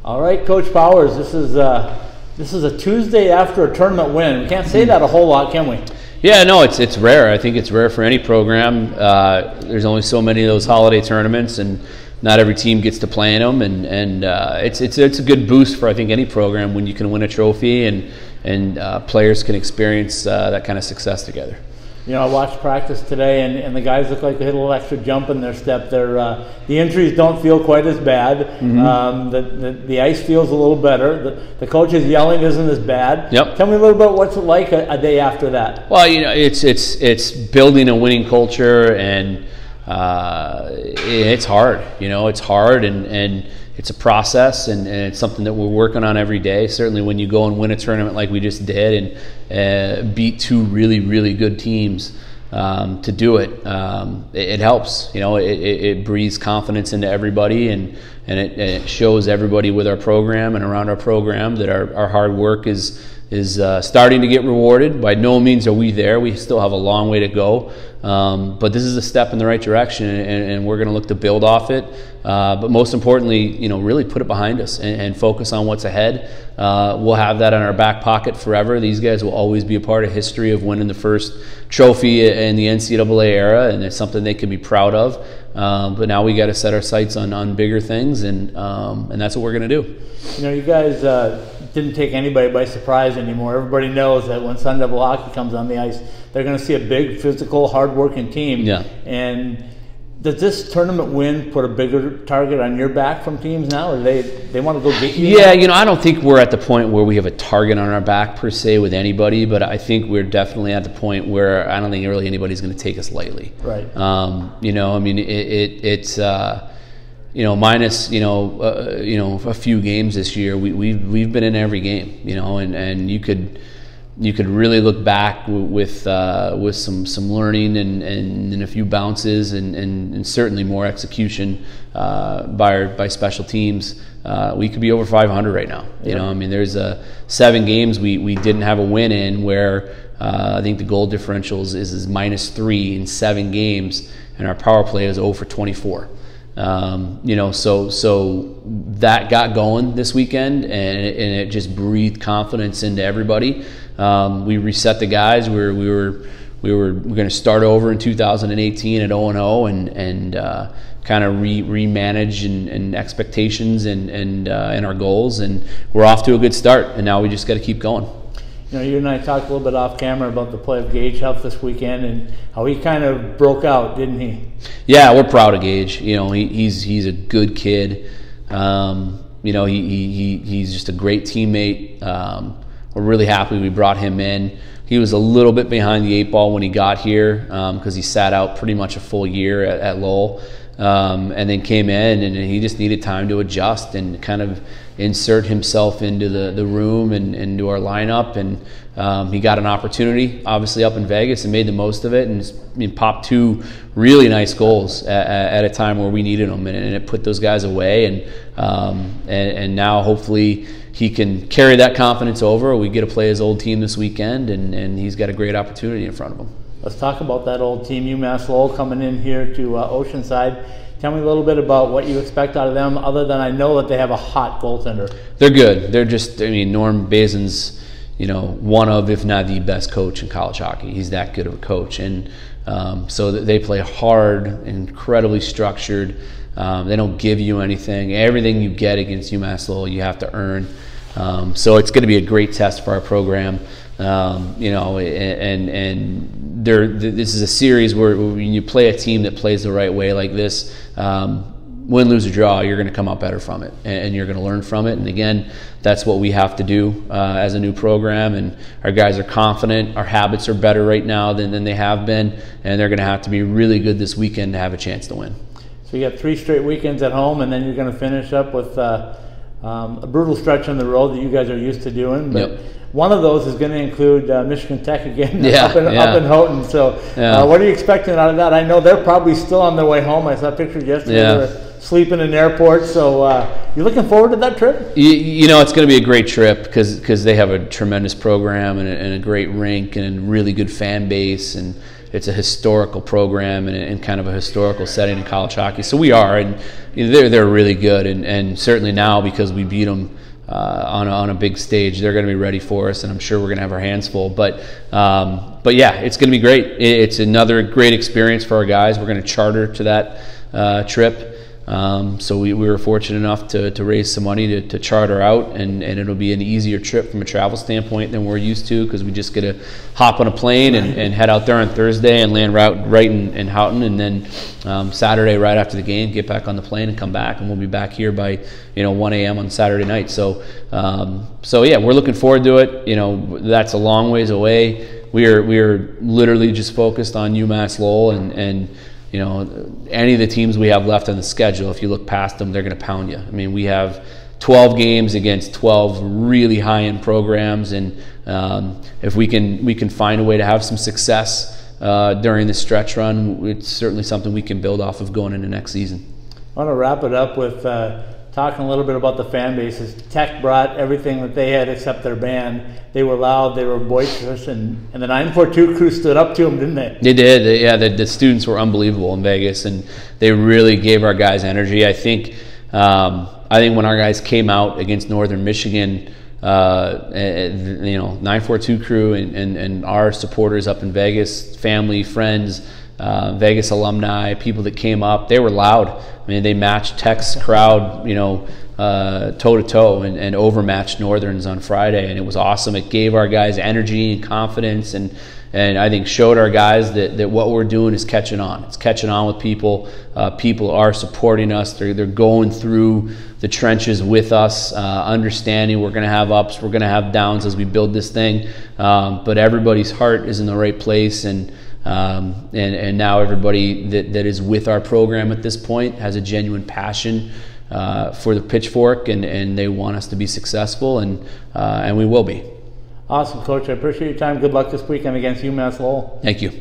All right, Coach Powers, this is a Tuesday after a tournament win. We can't say that a whole lot, can we? Yeah, no, it's rare. I think it's rare for any program. There's only so many of those holiday tournaments, and not every team gets to play in them. And it's a good boost for, I think, any program when you can win a trophy and players can experience that kind of success together. You know, I watched practice today, and the guys look like they hit a little extra jump in their step. The injuries don't feel quite as bad. Mm-hmm. The ice feels a little better. The coach's yelling isn't as bad. Yep. Tell me a little bit what's it like a day after that. Well, you know, it's building a winning culture, and it's hard. You know, it's hard, and it's a process, and it's something that we're working on every day. Certainly when you go and win a tournament like we just did and beat two really, really good teams, to do it, it helps. You know, it breathes confidence into everybody, and it shows everybody with our program and around our program that our hard work is starting to get rewarded. By no means are we there. We still have a long way to go. But this is a step in the right direction, and we're going to look to build off it. But most importantly, you know, really put it behind us and focus on what's ahead. We'll have that in our back pocket forever. These guys will always be a part of history of winning the first trophy in the NCAA era, and it's something they can be proud of. But now we got to set our sights on bigger things, and that's what we're going to do. You know, you guys didn't take anybody by surprise anymore. Everybody knows that when Sun Devil hockey comes on the ice, they're going to see a big, physical, hard-working team. Yeah. And does this tournament win put a bigger target on your back from teams now, or they want to go get you? Yeah, you know, I don't think we're at the point where we have a target on our back per se with anybody, but I think we're definitely at the point where I don't think really anybody's going to take us lightly. Right. You know, I mean, it's you know, minus you know a few games this year, we've been in every game. You know, and you could really look back with some learning and a few bounces and certainly more execution by special teams. We could be over 500 right now. You know, I mean, there's 7 games we didn't have a win in where I think the goal differentials is -3 in 7 games, and our power play is 0 for 24. You know, so that got going this weekend, and it just breathed confidence into everybody. We reset the guys. We were going to start over in 2018 at 0-0 and kind of remanage and expectations and our goals, and we're off to a good start. And now we just got to keep going. You know, you and I talked a little bit off camera about the play of Gage Huff this weekend and how he kind of broke out, didn't he? Yeah, we're proud of Gage. You know, he's a good kid. You know, he's just a great teammate. We're really happy we brought him in. He was a little bit behind the 8 ball when he got here because he sat out pretty much a full year at Lowell, and then came in, and he just needed time to adjust and kind of insert himself into the room and into our lineup. And he got an opportunity, obviously, up in Vegas and made the most of it, and popped 2 really nice goals at a time where we needed them, and it put those guys away. And now hopefully he can carry that confidence over. We get to play his old team this weekend, and he's got a great opportunity in front of him. Let's talk about that old team, UMass Lowell, coming in here to Oceanside. Tell me a little bit about what you expect out of them, other than I know that they have a hot goaltender. They're good. They're just, I mean, Norm Bazin's, you know, one of, if not the best coach in college hockey. He's that good of a coach. And so they play hard, incredibly structured. They don't give you anything. Everything you get against UMass Lowell, you have to earn. So it's going to be a great test for our program. You know, and this is a series where when you play a team that plays the right way like this, win, lose, or draw, you're going to come out better from it, and you're going to learn from it. And again, that's what we have to do as a new program. And our guys are confident. Our habits are better right now than they have been, and they're going to have to be really good this weekend to have a chance to win. So you got 3 straight weekends at home, and then you're going to finish up with a brutal stretch on the road that you guys are used to doing. But yep. One of those is going to include Michigan Tech again, up in Houghton. So what are you expecting out of that? I know they're probably still on their way home. I saw pictures yesterday. They were sleeping in the airport. So you looking forward to that trip? You know, it's going to be a great trip because they have a tremendous program and a great rink and a really good fan base. And it's a historical program and kind of a historical setting in college hockey. So we are, and they're really good, and certainly now because we beat them on a big stage, they're going to be ready for us, and I'm sure we're going to have our hands full. But yeah, it's going to be great. It's another great experience for our guys. We're going to charter to that trip. So we were fortunate enough to raise some money to charter out, and it'll be an easier trip from a travel standpoint than we're used to, because we just get to hop on a plane and head out there on Thursday and land right in Houghton, and then Saturday right after the game get back on the plane and come back, and we'll be back here by 1 a.m. on Saturday night. So yeah, we're looking forward to it. That's a long ways away. We are literally just focused on UMass Lowell, and any of the teams we have left on the schedule, if you look past them, they're going to pound you. I mean, we have 12 games against 12 really high-end programs, and if we can find a way to have some success during this stretch run, it's certainly something we can build off of going into next season. I want to wrap it up with talking a little bit about the fan bases. Tech brought everything that they had except their band. They were loud, they were boisterous, and the 942 crew stood up to them, didn't they? They did. Yeah, the students were unbelievable in Vegas, and they really gave our guys energy. I think when our guys came out against Northern Michigan, 942 crew and our supporters up in Vegas, family, friends, Vegas alumni, people that came up, they were loud. I mean, they matched Tech's crowd, toe-to-toe and overmatched Northern's on Friday, and it was awesome. It gave our guys energy and confidence, and I think showed our guys that what we're doing is catching on. It's catching on with people. People are supporting us. They're going through the trenches with us, understanding we're going to have ups, we're going to have downs as we build this thing, but everybody's heart is in the right place, and now everybody that is with our program at this point has a genuine passion for the Pitchfork, and they want us to be successful, and we will be. Awesome, Coach. I appreciate your time. Good luck this weekend against UMass Lowell. Thank you.